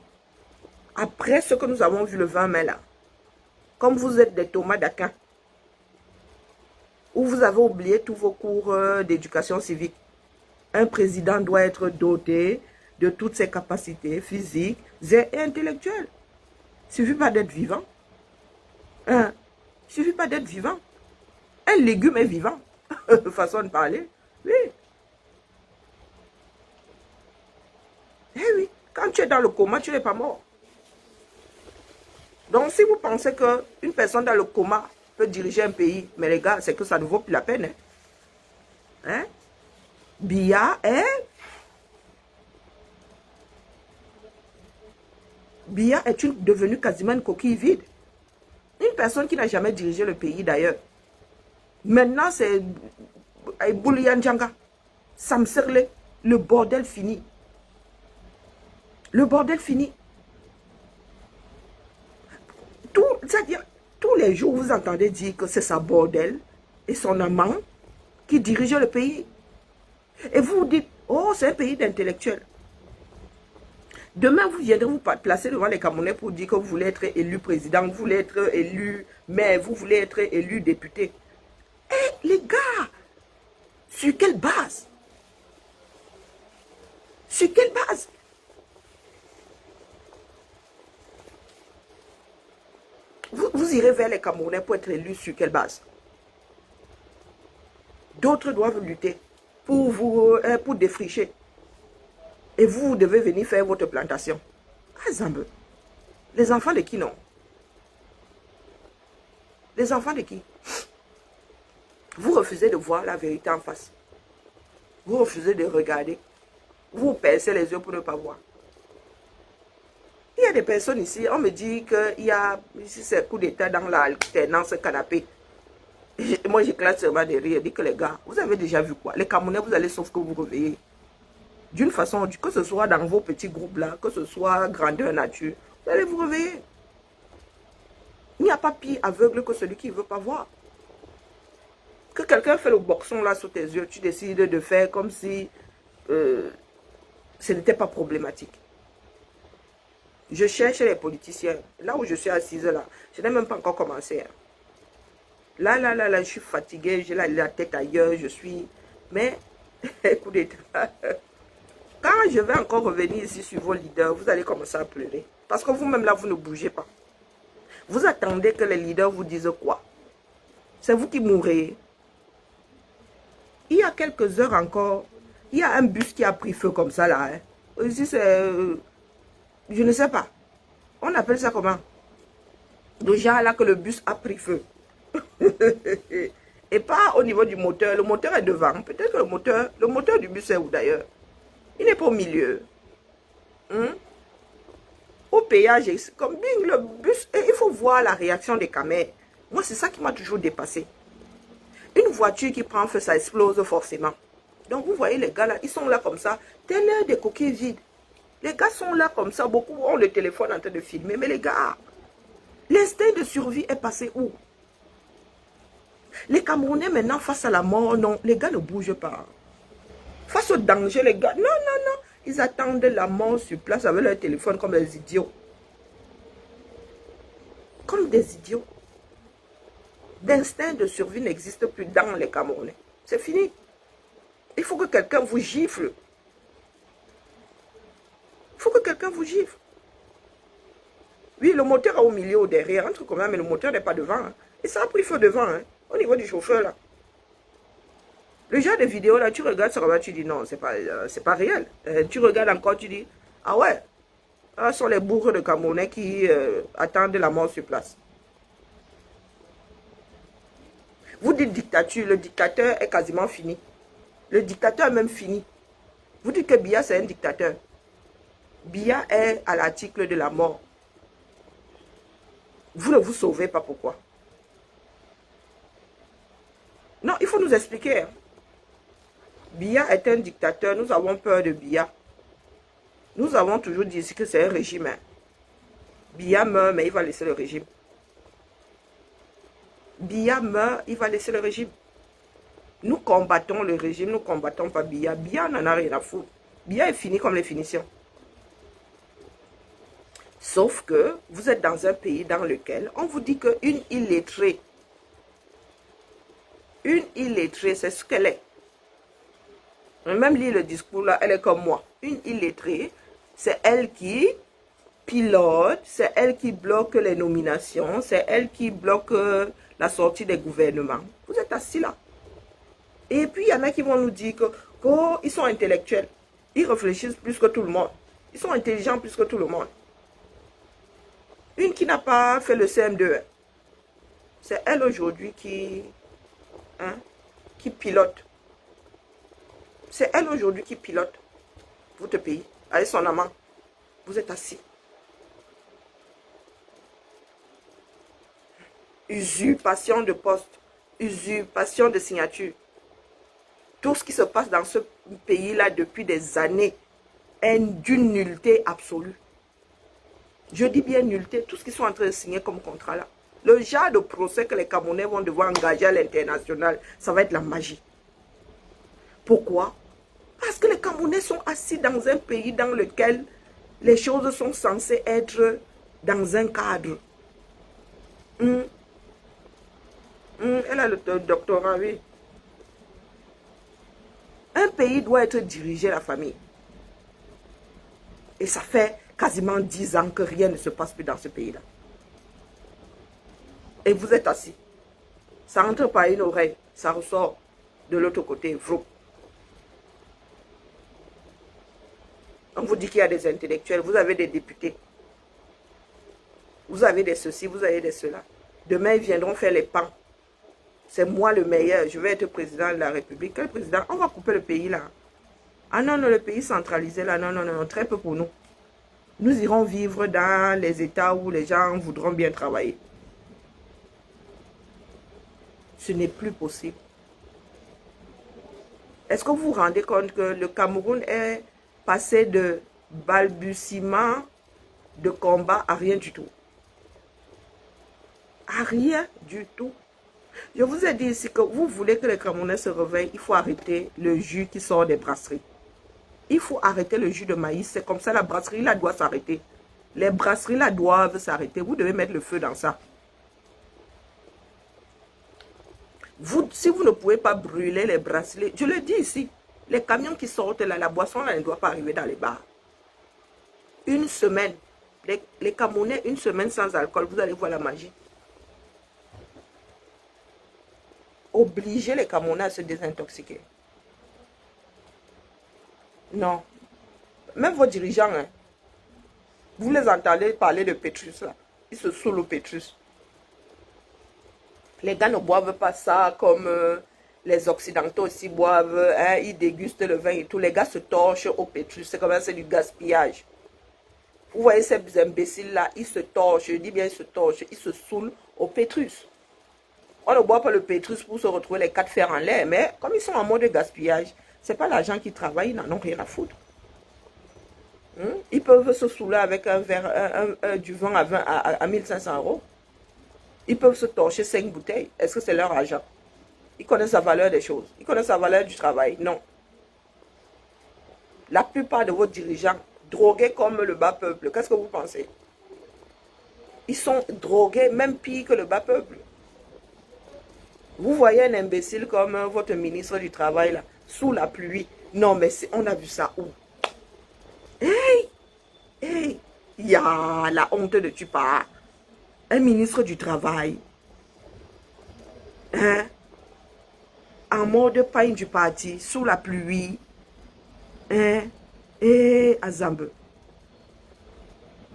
Après ce que nous avons vu le 20 mai là, comme vous êtes des Thomas d'Aquin, où vous avez oublié tous vos cours d'éducation civique. Un président doit être doté de toutes ses capacités physiques et intellectuelles. Il ne suffit pas d'être vivant. Il ne suffit pas d'être vivant. Un légume est vivant. Façon de parler. Oui. Eh oui. Quand tu es dans le coma, tu n'es pas mort. Donc, si vous pensez qu'une personne dans le coma peut diriger un pays, mais les gars, c'est que ça ne vaut plus la peine. Hein? Biya est devenue quasiment une coquille vide. Une personne qui n'a jamais dirigé le pays d'ailleurs. Maintenant, c'est Boulian Djanga. Sam Serle. Le bordel fini. Le bordel fini. C'est-à-dire, tous les jours, vous entendez dire que c'est sa bordel et son amant qui dirige le pays. Et vous vous dites, oh, c'est un pays d'intellectuels. Demain, vous viendrez vous placer devant les Camerounais pour dire que vous voulez être élu président, vous voulez être élu maire, vous voulez être élu député. Eh, les gars, sur quelle base? Sur quelle base? Vous irez vers les Camerounais pour être élu sur quelle base? D'autres doivent lutter pour défricher. Et vous devez venir faire votre plantation. Ah, Zambe. Les enfants de qui non? Les enfants de qui? Vous refusez de voir la vérité en face. Vous refusez de regarder. Vous percez les yeux pour ne pas voir. Il y a des personnes ici, on me dit qu'il y a ici c'est coup d'état dans l'alternance canapé. Moi j'éclate seulement de rire. Je dis que les gars, vous avez déjà vu quoi? Les Camerounais, vous allez sauf que vous réveillez. D'une façon, que ce soit dans vos petits groupes là, que ce soit grandeur nature, vous allez vous réveiller. Il n'y a pas pire aveugle que celui qui ne veut pas voir. Que quelqu'un fait le boxon là sous tes yeux, tu décides de faire comme si ce n'était pas problématique. Je cherche les politiciens. Là où je suis assise là, je n'ai même pas encore commencé. Hein. Là, je suis fatiguée, j'ai la tête ailleurs, je suis... Mais, écoutez, quand je vais encore revenir ici sur vos leaders, vous allez commencer à pleurer. Parce que vous-même là, vous ne bougez pas. Vous attendez que les leaders vous disent quoi? C'est vous qui mourrez. Il y a quelques heures encore, il y a un bus qui a pris feu comme ça là. Hein. Ici, c'est... je ne sais pas. On appelle ça comment? Déjà là que le bus a pris feu. Et pas au niveau du moteur. Le moteur est devant. Peut-être que le moteur du bus est où d'ailleurs? Il n'est pas au milieu. Au péage, comme bing, le bus, et il faut voir la réaction des caméras. Moi, c'est ça qui m'a toujours dépassé. Une voiture qui prend feu, ça explose forcément. Donc, vous voyez les gars là, ils sont là comme ça, tel des coquilles vides. Les gars sont là comme ça, beaucoup ont le téléphone en train de filmer. Mais les gars, l'instinct de survie est passé où? Les Camerounais maintenant face à la mort, non, les gars ne bougent pas. Face au danger, les gars, non, non, non. Ils attendent la mort sur place avec leur téléphone comme des idiots. Comme des idiots. d'instinct de survie n'existe plus dans les Camerounais. C'est fini. Il faut que quelqu'un vous gifle. Il faut que quelqu'un vous gifle. Oui, le moteur est au milieu ou derrière, un truc comme ça, mais le moteur n'est pas devant. Hein. Et ça a pris feu devant, hein, au niveau du chauffeur, là. Le genre de vidéo, là, tu regardes ça, tu dis non, c'est pas réel. Tu regardes encore, tu dis, ah ouais, ce sont les bourgs de Camerounais qui attendent la mort sur place. Vous dites dictature, le dictateur est quasiment fini. Le dictateur est même fini. Vous dites que Biya, c'est un dictateur. Biya est à l'article de la mort. Vous ne vous sauvez pas, pourquoi? Non, il faut nous expliquer. Hein. Biya est un dictateur, nous avons peur de Biya. Nous avons toujours dit que c'est un régime. Hein. Biya meurt, mais il va laisser le régime. Biya meurt, il va laisser le régime. Nous combattons le régime, nous ne combattons pas Biya. Biya n'en a rien à foutre. Biya est fini comme les finitions. Sauf que vous êtes dans un pays dans lequel on vous dit qu'une illettrée, c'est ce qu'elle est. Même lire le discours là, elle est comme moi. Une illettrée, c'est elle qui pilote, c'est elle qui bloque les nominations, c'est elle qui bloque la sortie des gouvernements. Vous êtes assis là. Et puis il y en a qui vont nous dire qu'ils sont intellectuels. Ils réfléchissent plus que tout le monde. Ils sont intelligents plus que tout le monde. Une qui n'a pas fait le CM2, c'est elle aujourd'hui qui pilote. C'est elle aujourd'hui qui pilote votre pays avec son amant. Vous êtes assis. Usurpation de poste, usurpation de signature. Tout ce qui se passe dans ce pays-là depuis des années est d'une nullité absolue. Je dis bien nullité, tout ce qu'ils sont en train de signer comme contrat là. Le genre de procès que les Camerounais vont devoir engager à l'international, ça va être la magie. Pourquoi? Parce que les Camerounais sont assis dans un pays dans lequel les choses sont censées être dans un cadre. Elle a le doctorat, oui. Un pays doit être dirigé la famille. Et ça fait quasiment 10 ans que rien ne se passe plus dans ce pays-là. Et vous êtes assis. Ça entre par une oreille, ça ressort de l'autre côté. Vrou. On vous dit qu'il y a des intellectuels, vous avez des députés. Vous avez des ceci, vous avez des cela. Demain, ils viendront faire les pans. C'est moi le meilleur, je vais être président de la République. Quel président? On va couper le pays là. Ah non, non, le pays centralisé là, non, non, non, très peu pour nous. Nous irons vivre dans les États où les gens voudront bien travailler. Ce n'est plus possible. Est-ce que vous vous rendez compte que le Cameroun est passé de balbutiement de combat à rien du tout? À rien du tout. Je vous ai dit ici que vous voulez que les Camerounais se réveillent, il faut arrêter le jus qui sort des brasseries. Il faut arrêter le jus de maïs. C'est comme ça, la brasserie là doit s'arrêter. Les brasseries là doivent s'arrêter. Vous devez mettre le feu dans ça. Si vous ne pouvez pas brûler les brasseries, je le dis ici, les camions qui sortent là, la boisson là ne doit pas arriver dans les bars. Une semaine, les Camerounais, une semaine sans alcool, vous allez voir la magie. Obliger les Camerounais à se désintoxiquer. Non. Même vos dirigeants, hein, vous les entendez parler de Pétrus là. Ils se saoulent au Pétrus. Les gars ne boivent pas ça comme les Occidentaux aussi boivent. Hein, ils dégustent le vin et tout. Les gars se torchent au Pétrus. C'est comme ça, c'est du gaspillage. Vous voyez ces imbéciles là, ils se torchent. Je dis bien ils se torchent. Ils se saoulent au Pétrus. On ne boit pas le Pétrus pour se retrouver les 4 fers en l'air. Mais comme ils sont en mode gaspillage, ce n'est pas l'argent qui travaille, ils n'en ont rien à foutre. Ils peuvent se saouler avec un verre, du vin à 1500 €. Ils peuvent se torcher 5 bouteilles. Est-ce que c'est leur argent? Ils connaissent la valeur des choses. Ils connaissent la valeur du travail. Non. La plupart de vos dirigeants, drogués comme le bas peuple, qu'est-ce que vous pensez? Ils sont drogués, même pire que le bas peuple. Vous voyez un imbécile comme votre ministre du Travail, là, sous la pluie. Non, mais on a vu ça où? Hey, hey, il y a la honte de tu pars. Un ministre du Travail, hein, en mode pain du parti, sous la pluie, hein, et à Zambe.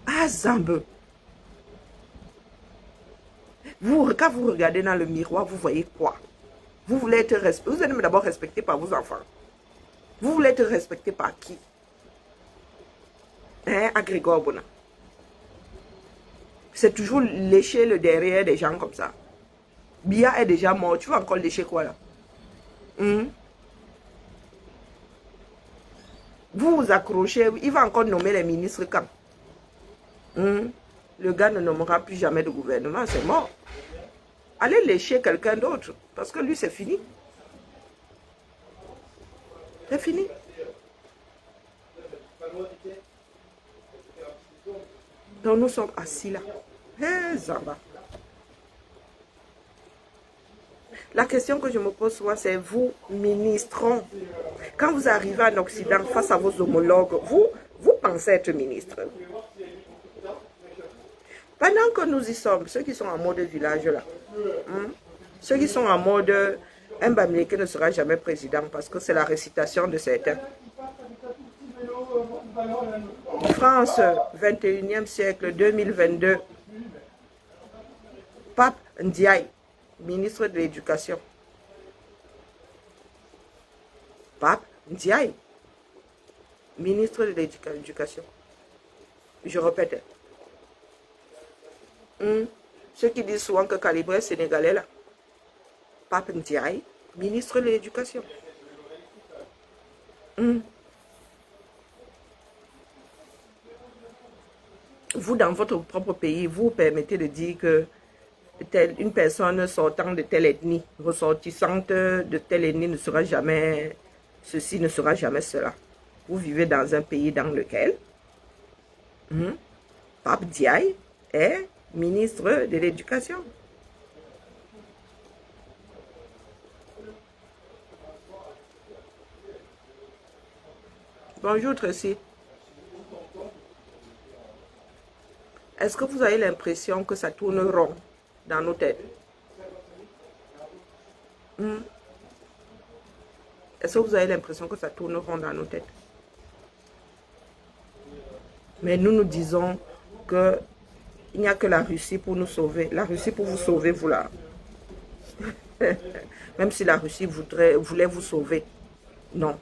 À Zambe. Quand vous regardez dans le miroir, vous voyez quoi? Vous voulez être respecté. Vous êtes d'abord respecté par vos enfants. Vous voulez être respecté par qui? Hein, à Grégoire Bona. C'est toujours lécher le derrière des gens comme ça. Bia est déjà mort. Tu vas encore lécher quoi là? Vous vous accrochez. Il va encore nommer les ministres quand? Le gars ne nommera plus jamais de gouvernement. C'est mort. Allez lécher quelqu'un d'autre. Parce que lui, c'est fini. C'est fini. Donc nous sommes assis là. Zamba. La question que je me pose souvent, c'est vous, ministrons, quand vous arrivez en Occident face à vos homologues, vous pensez être ministre. Pendant que nous y sommes, ceux qui sont en mode village là, ceux qui sont en mode un Bamileke ne sera jamais président parce que c'est la récitation de certains. France, 21e siècle, 2022. Pape Ndiaye, ministre de l'Éducation. Pape Ndiaye, ministre de l'Éducation. Je répète. Ceux qui disent souvent que Calibre est sénégalais là. Pape Ndiaye, ministre de l'Éducation. Vous, dans votre propre pays, vous permettez de dire que une personne sortant de telle ethnie, ressortissante de telle ethnie ne sera jamais ceci, ne sera jamais cela. Vous vivez dans un pays dans lequel Pape Ndiaye est ministre de l'Éducation. Bonjour Tracy. Est-ce que vous avez l'impression que ça tourne rond dans nos têtes? Est-ce que vous avez l'impression que ça tourne rond dans nos têtes? Mais nous disons que il n'y a que la Russie pour nous sauver. La Russie pour vous sauver, vous là. Même si la Russie voulait vous sauver. Non.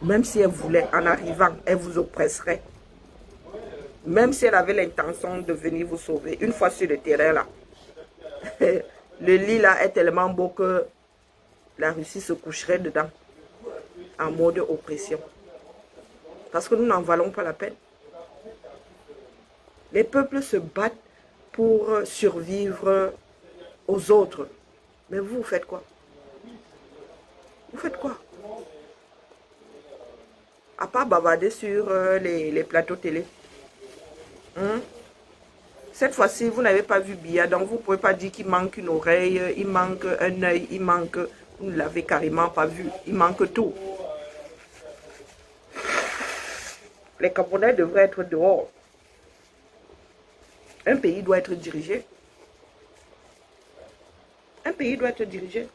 Même si elle voulait, en arrivant, elle vous oppresserait. Même si elle avait l'intention de venir vous sauver, une fois sur le terrain là, le lit là est tellement beau que la Russie se coucherait dedans, en mode oppression. Parce que nous n'en valons pas la peine. Les peuples se battent pour survivre aux autres. Mais vous faites quoi? Vous faites quoi? À part bavarder sur les plateaux télé. Cette fois-ci, vous n'avez pas vu Bia, donc vous ne pouvez pas dire qu'il manque une oreille, il manque un œil, il manque... Vous ne l'avez carrément pas vu, il manque tout. Les Camerounais devraient être dehors. Un pays doit être dirigé. Un pays doit être dirigé.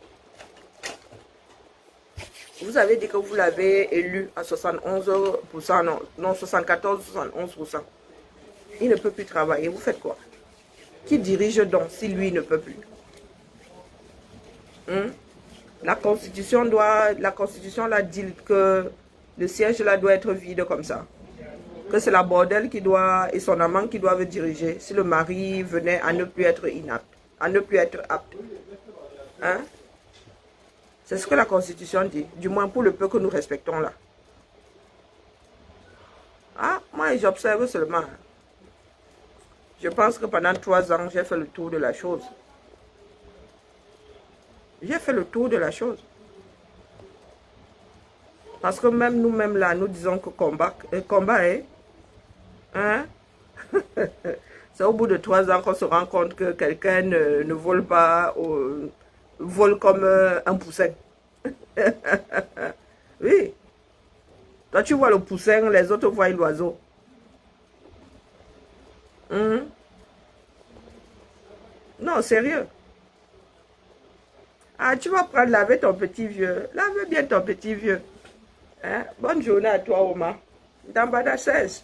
Vous avez dit que vous l'avez élu à 71%, non 74, 71%. Il ne peut plus travailler. Vous faites quoi? Qui dirige donc si lui ne peut plus? La constitution là dit que le siège là doit être vide comme ça. Que c'est la bordelle qui doit et son amant qui doivent diriger si le mari venait à ne plus être inapte, à ne plus être apte. C'est ce que la constitution dit, du moins pour le peu que nous respectons là. Moi j'observe seulement. Je pense que pendant 3 ans, j'ai fait le tour de la chose. J'ai fait le tour de la chose. Parce que même nous-mêmes là, nous disons que combat est. C'est au bout de 3 ans qu'on se rend compte que quelqu'un ne vole pas vole comme un poussin. Oui. Toi, tu vois le poussin, les autres voient l'oiseau. Mhm. Non, sérieux. Ah, tu vas prendre laver ton petit vieux. Lave bien ton petit vieux. Hein? Bonne journée à toi, Omar. Dambada 16.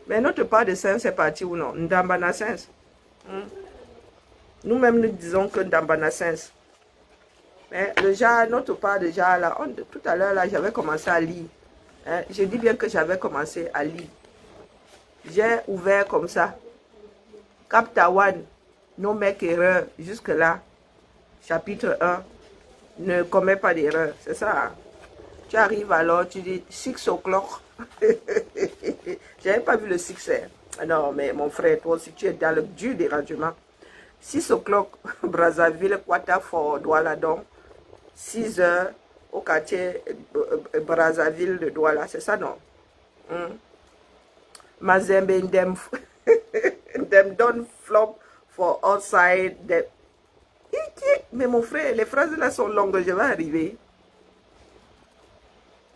Mais notre part de 5, c'est parti ou non? Ndambana 5. Nous-mêmes, nous disons que Ndambana 5. Mais le jar, notre part de jar, là, tout à l'heure, là, j'avais commencé à lire. Hein? Je dis bien que j'avais commencé à lire. J'ai ouvert comme ça. Captain, non mec erreur, jusque-là. Chapitre 1. Ne commets pas d'erreur. C'est ça. Hein? Tu arrives alors, tu dis 6 o'clock. J'avais pas vu le 6. Non, mais mon frère, toi aussi, tu es dans le dur dérangement. 6 o'clock, Brazzaville, Quatafort, Douala, donc 6 heures au quartier Brazzaville de Douala, c'est ça, non? Mazembe, them don't flop for outside. Mais mon frère, les phrases là sont longues, je vais arriver.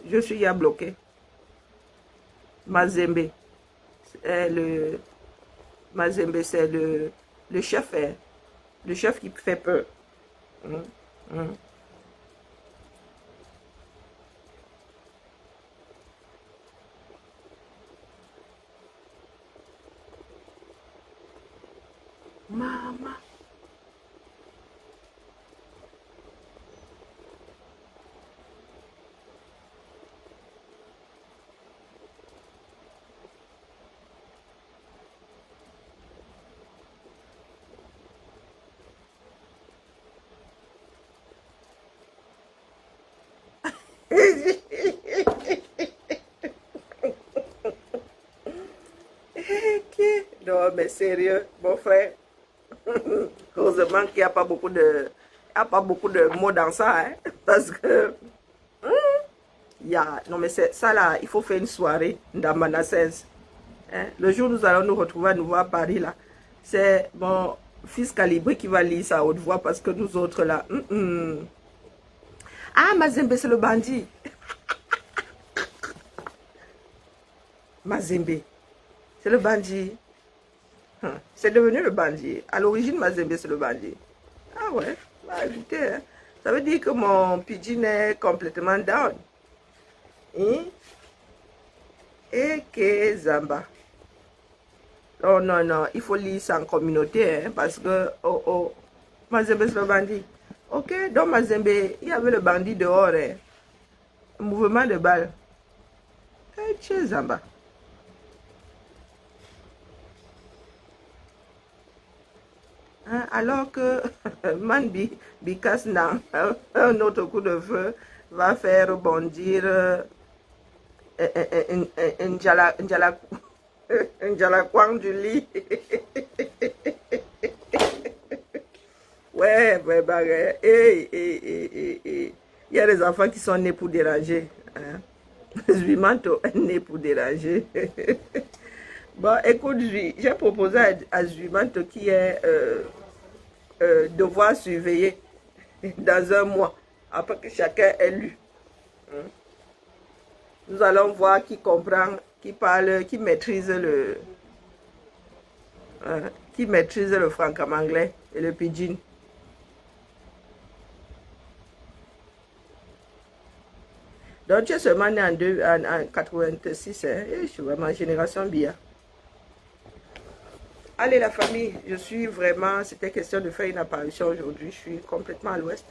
Je suis ya bloqué. Mazembe. Mazembe, c'est le chef. Hein. Le chef qui fait peur. Maman. Non, mais sérieux, mon frère. Heureusement qu'il n'y a pas beaucoup de mots dans ça, hein, parce que non mais c'est ça là, il faut faire une soirée dans Manassens. Hein. Le jour où nous allons nous retrouver à nouveau à Paris là, c'est mon fils Calibré qui va lire ça à haute voix parce que nous autres là, Ah, Mazembe c'est le bandit. Mazembe, c'est le bandit. C'est devenu le bandit. À l'origine, Mazembe, c'est le bandit. Ah ouais, bah écoutez, hein. Ça veut dire que mon pidgin est complètement down. Hein? Et que Zamba. Oh non, non, il faut lire ça en communauté, hein, parce que, oh, Mazembe, c'est le bandit. Ok, donc Mazembe, il y avait le bandit dehors, hein. Mouvement de balle. Et que Zamba. Hein, alors que Manbi Bikas Nan, un autre coup de feu, va faire rebondir Njalakwang du lit. Ouais, bah, il y a des enfants qui sont nés pour déranger. Hein. Zuimanto est né pour déranger. Bon, écoute, j'ai proposé à Zuimanto qui est devoir surveiller dans un mois, après que chacun ait lu. Nous allons voir qui comprend, qui parle, qui maîtrise le franc-anglais et le pidgin. Donc tu es seulement né en 86, hein? Et je suis vraiment génération BIA. Allez la famille, je suis vraiment, c'était question de faire une apparition aujourd'hui, je suis complètement à l'ouest.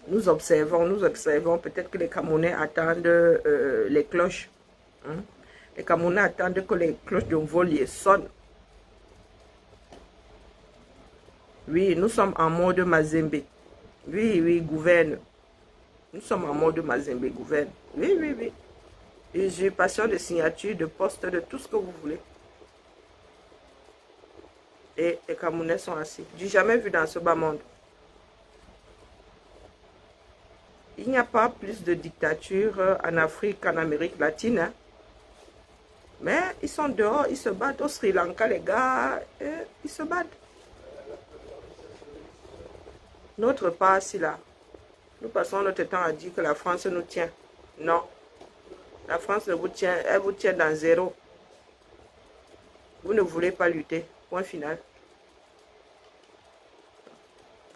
Nous observons, peut-être que les Camerounais attendent les cloches. Hein? Les Camerounais attendent que les cloches de volier sonnent. Oui, nous sommes en mode Mazembe. Oui, gouverne. Nous sommes en mode Mazembe, gouverne. Oui. Usurpation de signature, de poste, de tout ce que vous voulez. Et les Camerounais sont assis. Du jamais vu dans ce bas monde. Il n'y a pas plus de dictature en Afrique qu'en Amérique latine. Hein. Mais ils sont dehors, ils se battent. Au Sri Lanka, les gars, ils se battent. Notre part, si là, nous passons notre temps à dire que la France nous tient. Non. La France ne vous tient, elle vous tient dans zéro. Vous ne voulez pas lutter. Point final.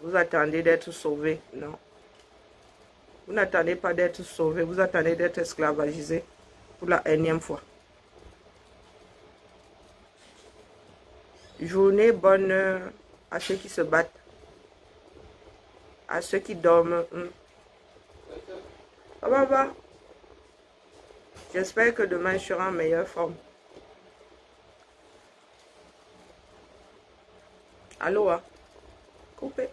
Vous attendez d'être sauvé. Non. Vous n'attendez pas d'être sauvé. Vous attendez d'être esclavagisé pour la énième fois. Journée bonne à ceux qui se battent. À ceux qui dorment. Va. J'espère que demain je serai en meilleure forme. Allô, hein? Coupé.